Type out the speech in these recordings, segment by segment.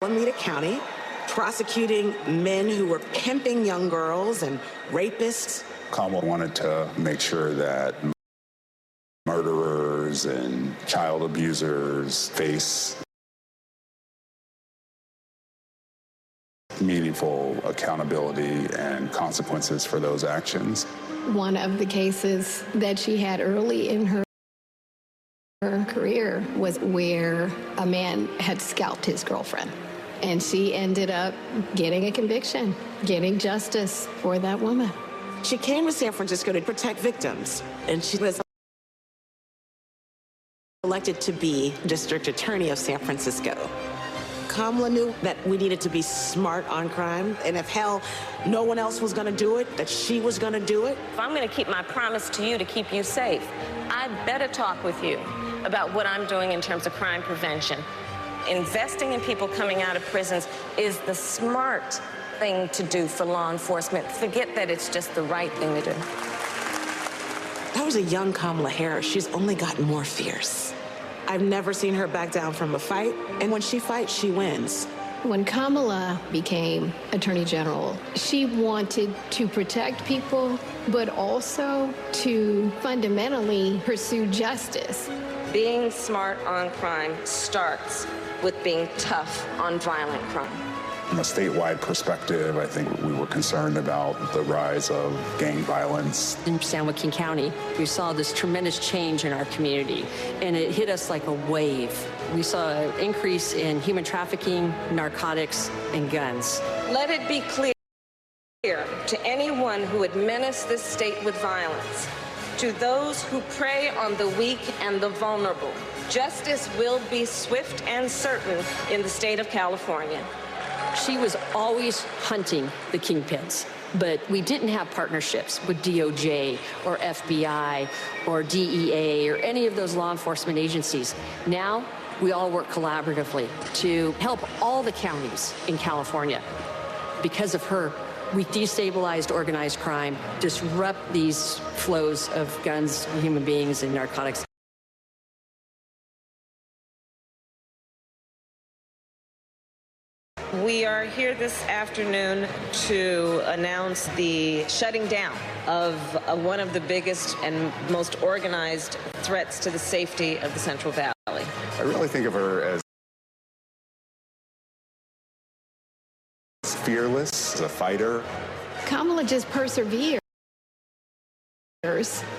Alameda County, prosecuting men who were pimping young girls and rapists. Kamala wanted to make sure that murderers and child abusers face meaningful accountability and consequences for those actions. One of the cases that she had early in her career was where a man had scalped his girlfriend. And she ended up getting a conviction, getting justice for that woman. She came to San Francisco to protect victims, and she was elected to be district attorney of San Francisco. Kamala knew that we needed to be smart on crime, and if hell, no one else was going to do it, that she was going to do it. If I'm going to keep my promise to you to keep you safe, I better talk with you about what I'm doing in terms of crime prevention. Investing in people coming out of prisons is the smart thing to do for law enforcement. Forget that it's just the right thing to do. That was a young Kamala Harris. She's only gotten more fierce. I've never seen her back down from a fight, and when she fights, she wins. When Kamala became Attorney General, she wanted to protect people, but also to fundamentally pursue justice. Being smart on crime starts with being tough on violent crime. From a statewide perspective, I think we were concerned about the rise of gang violence. In San Joaquin County, we saw this tremendous change in our community, and it hit us like a wave. We saw an increase in human trafficking, narcotics, and guns. Let it be clear to anyone who would menace this state with violence, to those who prey on the weak and the vulnerable, justice will be swift and certain in the state of California. She was always hunting the kingpins, but we didn't have partnerships with DOJ or FBI or DEA or any of those law enforcement agencies. Now, we all work collaboratively to help all the counties in California. Because of her, we destabilized organized crime, disrupt these flows of guns, human beings, and narcotics. We are here this afternoon to announce the shutting down of one of the biggest and most organized threats to the safety of the Central Valley. I really think of her as fearless, as a fighter. Kamala just perseveres,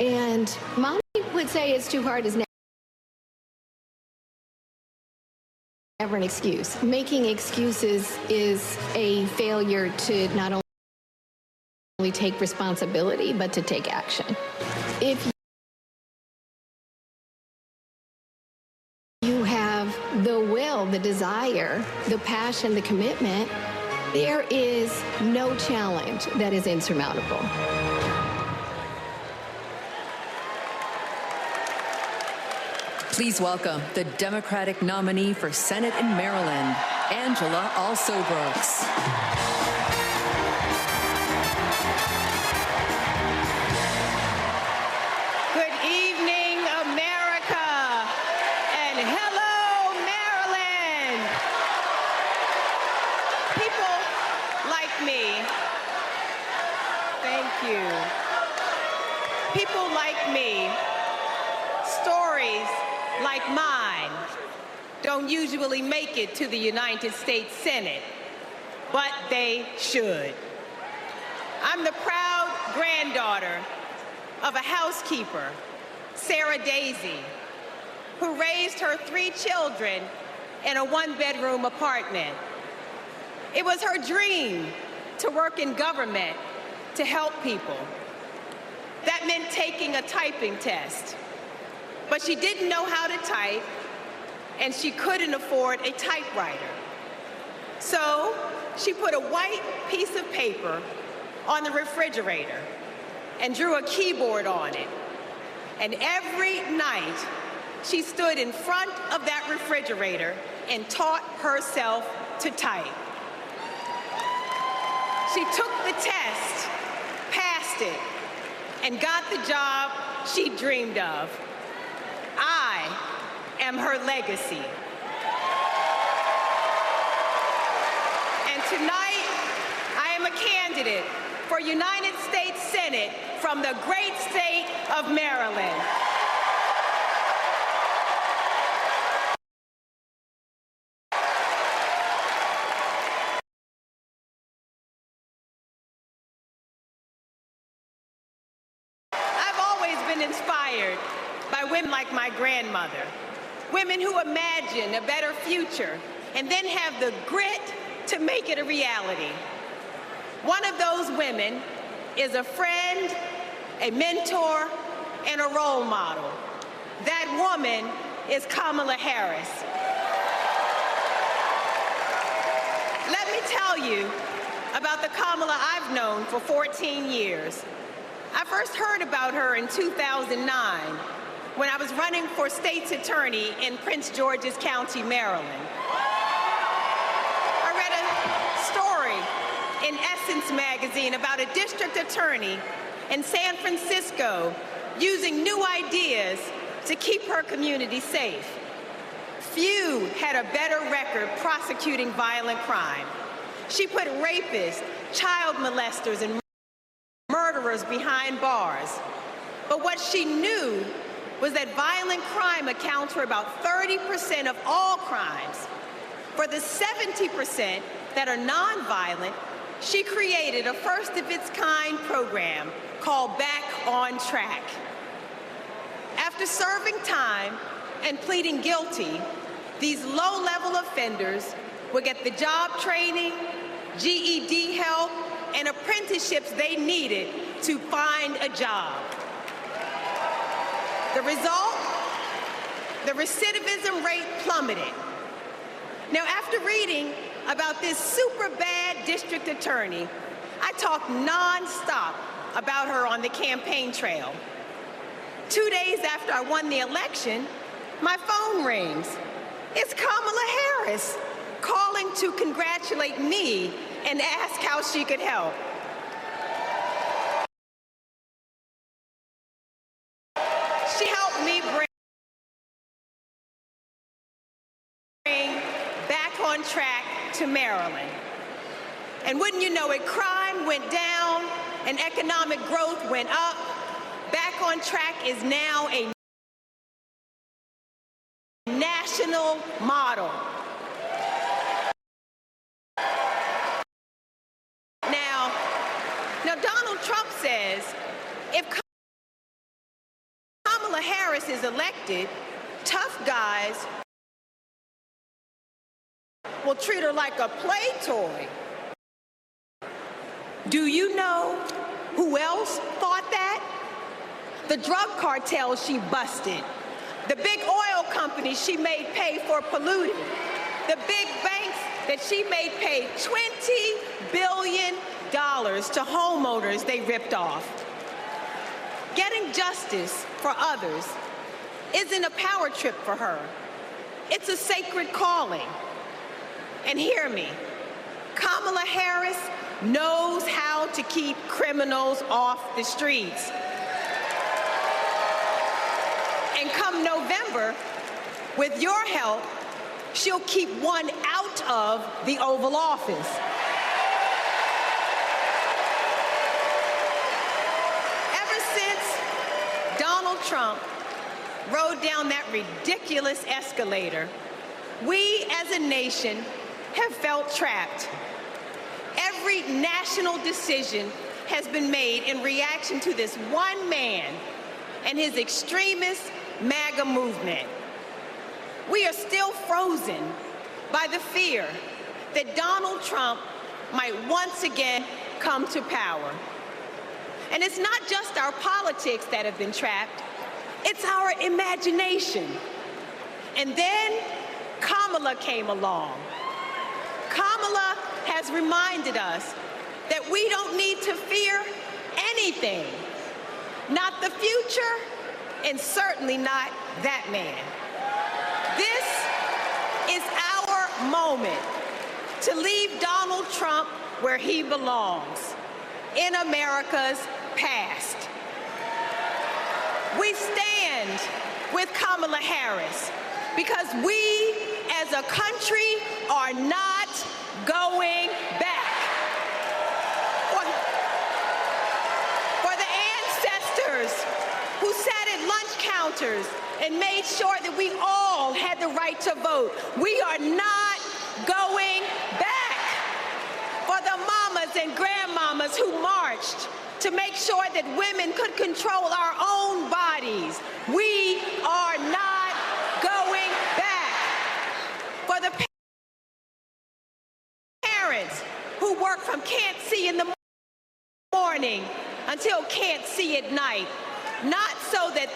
and Mommy would say it's too hard is never an excuse. Making excuses is a failure to not only take responsibility, but to take action. If you have the will, the desire, the passion, the commitment, there is no challenge that is insurmountable. Please welcome the Democratic nominee for Senate in Maryland, Angela Also-Brooks. Good evening, America, and hello, Maryland. People like me, thank you. People like me, stories like mine don't usually make it to the United States Senate, but they should. I'm the proud granddaughter of a housekeeper, Sarah Daisy, who raised her 3 children in a 1-bedroom apartment. It was her dream to work in government to help people. That meant taking a typing test. But she didn't know how to type, and she couldn't afford a typewriter. So she put a white piece of paper on the refrigerator and drew a keyboard on it. And every night, she stood in front of that refrigerator and taught herself to type. She took the test, passed it, and got the job she dreamed of. I am her legacy. tonight I am a candidate for United States Senate from the great state of Maryland. Been inspired by women like my grandmother, women who imagine a better future and then have the grit to make it a reality. One of those women is a friend, a mentor, and a role model. That woman is Kamala Harris. Let me tell you about the Kamala I've known for 14 years. I first heard about her in 2009 when I was running for state's attorney in Prince George's County, Maryland. I read a story in Essence magazine about a district attorney in San Francisco using new ideas to keep her community safe. Few had a better record prosecuting violent crime. She put rapists, child molesters, and murderers behind bars. But what she knew was that violent crime accounts for about 30% of all crimes. For the 70% that are nonviolent, she created a first-of-its-kind program called Back on Track. After serving time and pleading guilty, these low-level offenders will get the job training, GED help, and apprenticeships they needed to find a job. The result? The recidivism rate plummeted. Now, after reading about this super bad district attorney, I talked nonstop about her on the campaign trail. 2 days after I won the election, my phone rings. It's Kamala Harris calling to congratulate me and ask how she could help. She helped me bring Back on Track to Maryland. And wouldn't you know it, crime went down and economic growth went up. Back on Track is now a national model. Now, Donald Trump says if Kamala Harris is elected, tough guys will treat her like a play toy. Do you know who else thought that? The drug cartels she busted, the big oil companies she made pay for polluting, the big banks that she made pay $20 billion to homeowners they ripped off. Getting justice for others isn't a power trip for her. It's a sacred calling. And hear me, Kamala Harris knows how to keep criminals off the streets. And come November, with your help, she'll keep one out of the Oval Office. Ever since Donald Trump rode down that ridiculous escalator, we as a nation have felt trapped. Every national decision has been made in reaction to this one man and his extremist MAGA movement. We are still frozen by the fear that Donald Trump might once again come to power. And it's not just our politics that have been trapped, it's our imagination. And then Kamala came along. Kamala has reminded us that we don't need to fear anything, not the future, and certainly not that man. This is our moment to leave Donald Trump where he belongs, in America's past. We stand with Kamala Harris because we as a country are not going back. sure that we all had the right to vote. We are not going back. For the mamas and grandmamas who marched to make sure that women could control our own bodies, we are not going back. For the parents who work from can't see in the morning until can't see at night, not so that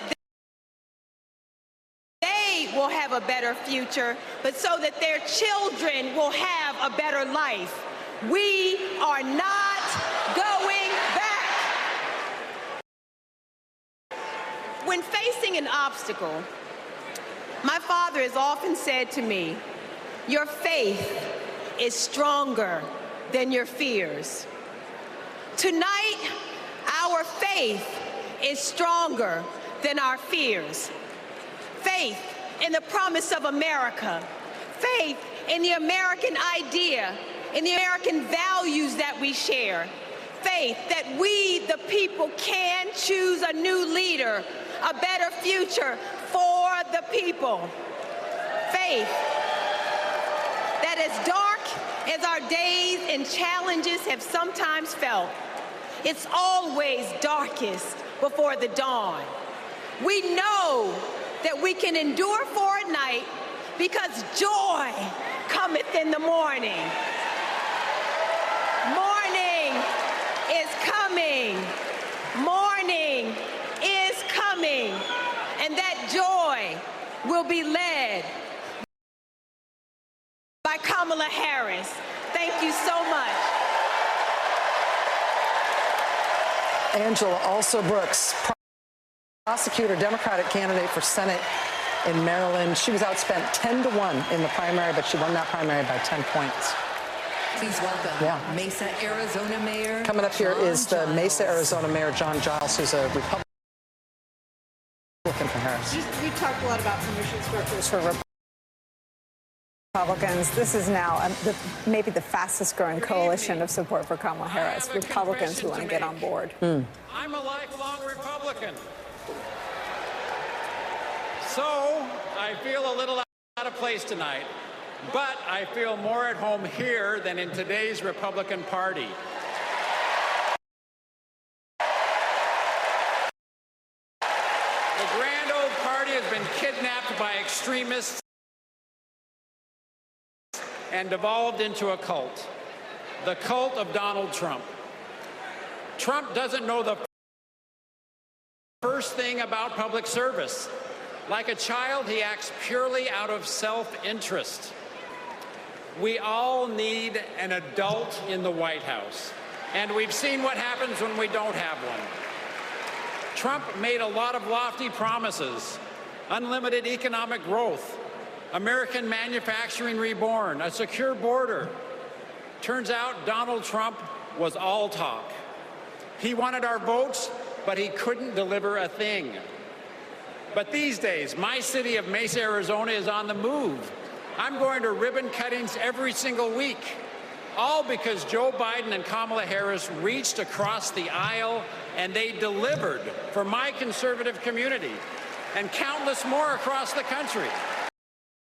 they will have a better future, but so that their children will have a better life. We are not going back. When facing an obstacle, my father has often said to me, your faith is stronger than your fears. Tonight, our faith is stronger than our fears. Faith in the promise of America. Faith in the American idea, in the American values that we share. Faith that we, the people, can choose a new leader, a better future for the people. Faith that as dark as our days and challenges have sometimes felt, it's always darkest before the dawn. We know that we can endure for a night because joy cometh in the morning. Morning is coming. Morning is coming. And that joy will be led by Kamala Harris. Thank you so much. Angela Alsobrooks, prosecutor, Democratic candidate for Senate in Maryland. She was outspent 10-1 in the primary, but she won that primary by 10 points. Please welcome Mesa, Arizona Mayor. Coming up here is the Mesa, Arizona Mayor, John Giles, who's a Republican for Harris. We talked a lot about permission structures for Republicans. This is now maybe the fastest growing coalition of support for Kamala Harris. Republicans who want to get on board. I'm a lifelong Republican. So I feel a little out of place tonight, but I feel more at home here than in today's Republican Party. The grand old party has been kidnapped by extremists and devolved into a cult, the cult of Donald Trump. Trump doesn't know the first thing about public service. Like a child, he acts purely out of self-interest. We all need an adult in the White House, and we've seen what happens when we don't have one. Trump made a lot of lofty promises: unlimited economic growth, American manufacturing reborn, a secure border. Turns out Donald Trump was all talk. He wanted our votes, but he couldn't deliver a thing. But these days, my city of Mesa, Arizona is on the move. I'm going to ribbon cuttings every single week, all because Joe Biden and Kamala Harris reached across the aisle and they delivered for my conservative community and countless more across the country.